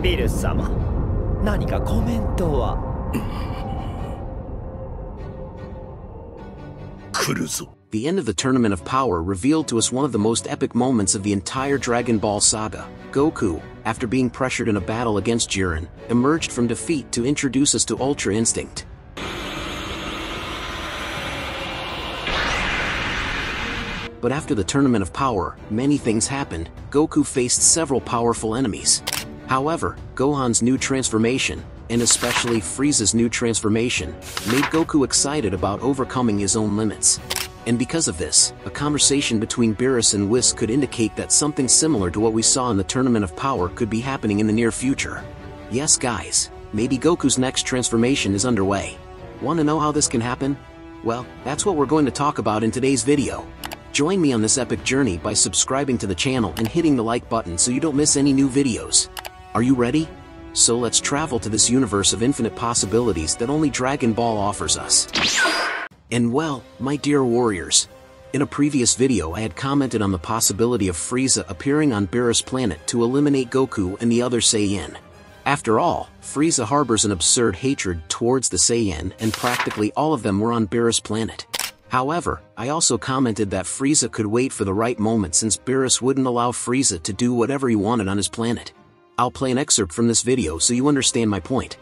ビルス様、何かコメントは。来るぞ。 The end of the Tournament of Power revealed to us one of the most epic moments of the entire Dragon Ball saga. Goku, after being pressured in a battle against Jiren, emerged from defeat to introduce us to Ultra Instinct. But after the Tournament of Power, many things happened. Goku faced several powerful enemies. However, Gohan's new transformation, and especially Frieza's new transformation, made Goku excited about overcoming his own limits. And because of this, a conversation between Beerus and Whis could indicate that something similar to what we saw in the Tournament of Power could be happening in the near future. Yes guys, maybe Goku's next transformation is underway. Want to know how this can happen? Well, that's what we're going to talk about in today's video. Join me on this epic journey by subscribing to the channel and hitting the like button so you don't miss any new videos. Are you ready? So let's travel to this universe of infinite possibilities that only Dragon Ball offers us. And well, my dear warriors, in a previous video I had commented on the possibility of Frieza appearing on Beerus' planet to eliminate Goku and the other Saiyan. After all, Frieza harbors an absurd hatred towards the Saiyan and practically all of them were on Beerus' planet. However, I also commented that Frieza could wait for the right moment since Beerus wouldn't allow Frieza to do whatever he wanted on his planet. I'll play an excerpt from this video so you understand my point.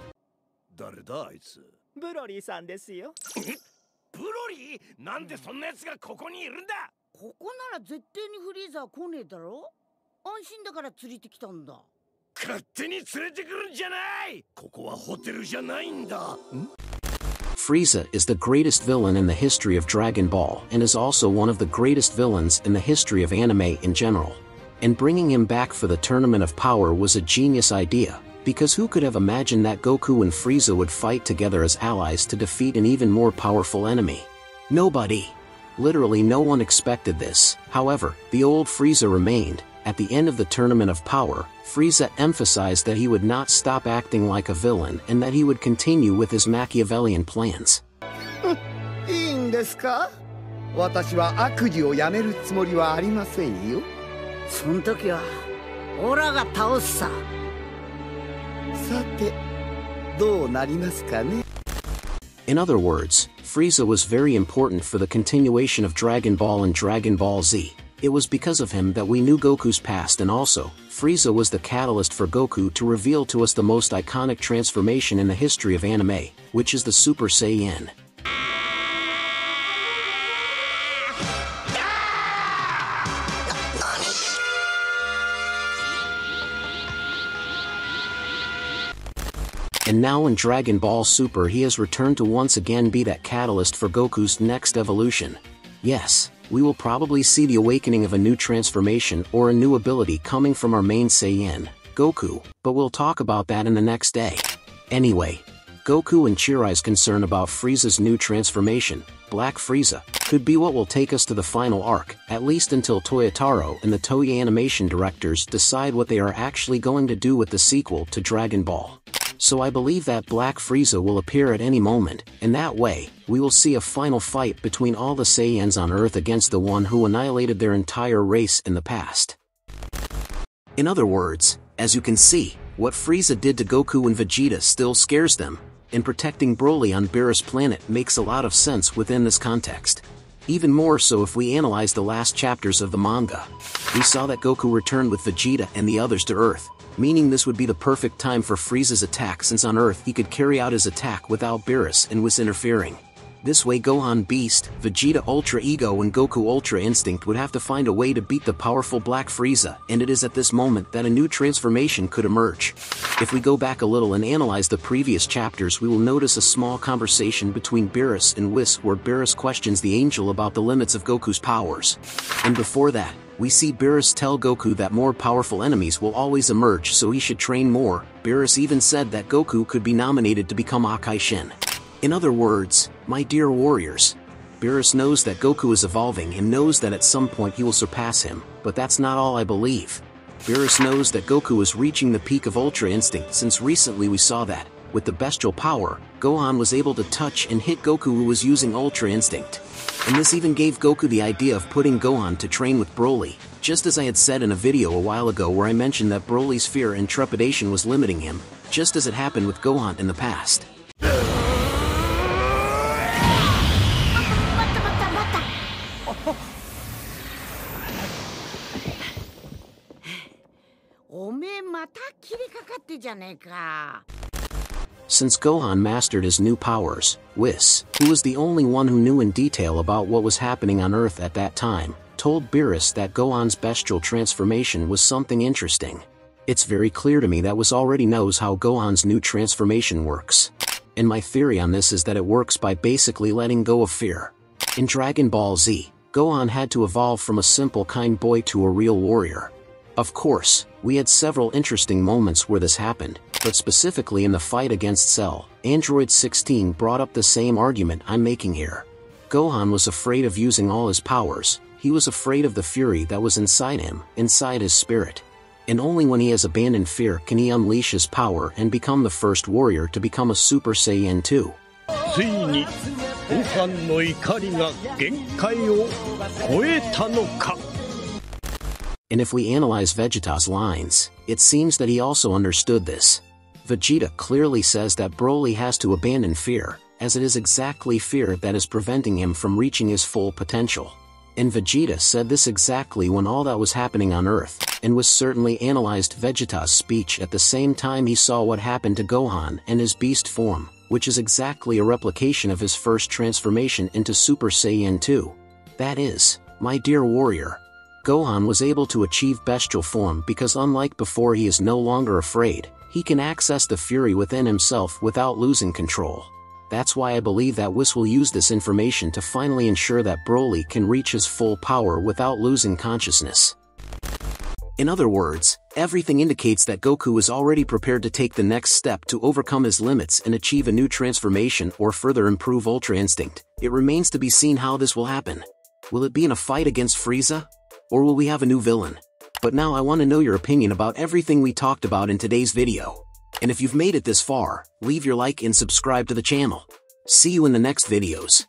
ブロリーさんですよ。ブロリー、なんでそんな奴がここにいるんだ。ここなら絶対にフリーザー来ねえだろ。安心だから連れてきたんだ。勝手に連れてくるんじゃない。ここはホテルじゃないんだ。Frieza is the greatest villain in the history of Dragon Ball and is also one of the greatest villains in the history of anime in general. And bringing him back for the Tournament of Power was a genius idea, because who could have imagined that Goku and Frieza would fight together as allies to defeat an even more powerful enemy? Nobody. Literally no one expected this. However, the old Frieza remained. At the end of the Tournament of Power, Frieza emphasized that he would not stop acting like a villain and that he would continue with his Machiavellian plans. いいんですか？私は悪事をやめるつもりはありませんよ。その時はオラが倒すさ。さて、どうなりますかね? In other words, Frieza was very important for the continuation of Dragon Ball and Dragon Ball Z. It was because of him that we knew Goku's past, and also, Frieza was the catalyst for Goku to reveal to us the most iconic transformation in the history of anime, which is the Super Saiyan. And now in Dragon Ball Super he has returned to once again be that catalyst for Goku's next evolution. Yes, we will probably see the awakening of a new transformation or a new ability coming from our main Saiyan, Goku, but we'll talk about that in the next day. Anyway, Goku and Chirai's concern about Frieza's new transformation, Black Frieza, could be what will take us to the final arc, at least until Toyotaro and the Toei animation directors decide what they are actually going to do with the sequel to Dragon Ball. So I believe that Black Frieza will appear at any moment, and that way, we will see a final fight between all the Saiyans on Earth against the one who annihilated their entire race in the past. In other words, as you can see, what Frieza did to Goku and Vegeta still scares them, and protecting Broly on Beerus' planet makes a lot of sense within this context. Even more so if we analyze the last chapters of the manga. We saw that Goku returned with Vegeta and the others to Earth, meaning this would be the perfect time for Frieza's attack since on Earth he could carry out his attack without Beerus and Whis interfering. This way Gohan Beast, Vegeta Ultra Ego and Goku Ultra Instinct would have to find a way to beat the powerful Black Frieza, and it is at this moment that a new transformation could emerge. If we go back a little and analyze the previous chapters we will notice a small conversation between Beerus and Whis where Beerus questions the angel about the limits of Goku's powers. And before that, we see Beerus tell Goku that more powerful enemies will always emerge so he should train more. Beerus even said that Goku could be nominated to become Akaishin. In other words, my dear warriors, Beerus knows that Goku is evolving and knows that at some point he will surpass him, but that's not all I believe. Beerus knows that Goku is reaching the peak of Ultra Instinct since recently we saw that, with the bestial power, Gohan was able to touch and hit Goku who was using Ultra Instinct. And this even gave Goku the idea of putting Gohan to train with Broly, Just as I had said in a video a while ago where I mentioned that Broly's fear and trepidation was limiting him, just as it happened with Gohan in the past. おめえまた切れかかってじゃねえか。 Since Gohan mastered his new powers, Whis, who was the only one who knew in detail about what was happening on Earth at that time, told Beerus that Gohan's bestial transformation was something interesting. It's very clear to me that Whis already knows how Gohan's new transformation works. And my theory on this is that it works by basically letting go of fear. In Dragon Ball Z, Gohan had to evolve from a simple kind boy to a real warrior. Of course, we had several interesting moments where this happened, but specifically in the fight against Cell, Android 16 brought up the same argument I'm making here. Gohan was afraid of using all his powers, he was afraid of the fury that was inside him, inside his spirit. And only when he has abandoned fear can he unleash his power and become the first warrior to become a Super Saiyan 2. ついにご飯の怒りが限界を超えたのか。 And if we analyze Vegeta's lines, it seems that he also understood this. Vegeta clearly says that Broly has to abandon fear, as it is exactly fear that is preventing him from reaching his full potential. And Vegeta said this exactly when all that was happening on Earth, and was certainly analyzed Vegeta's speech at the same time he saw what happened to Gohan and his beast form, which is exactly a replication of his first transformation into Super Saiyan 2. That is, my dear warrior, Gohan was able to achieve bestial form because unlike before he is no longer afraid, he can access the fury within himself without losing control. That's why I believe that Whis will use this information to finally ensure that Broly can reach his full power without losing consciousness. In other words, everything indicates that Goku is already prepared to take the next step to overcome his limits and achieve a new transformation or further improve Ultra Instinct. It remains to be seen how this will happen. Will it be in a fight against Frieza? Or will we have a new villain? But now I want to know your opinion about everything we talked about in today's video. And if you've made it this far, leave your like and subscribe to the channel. See you in the next videos.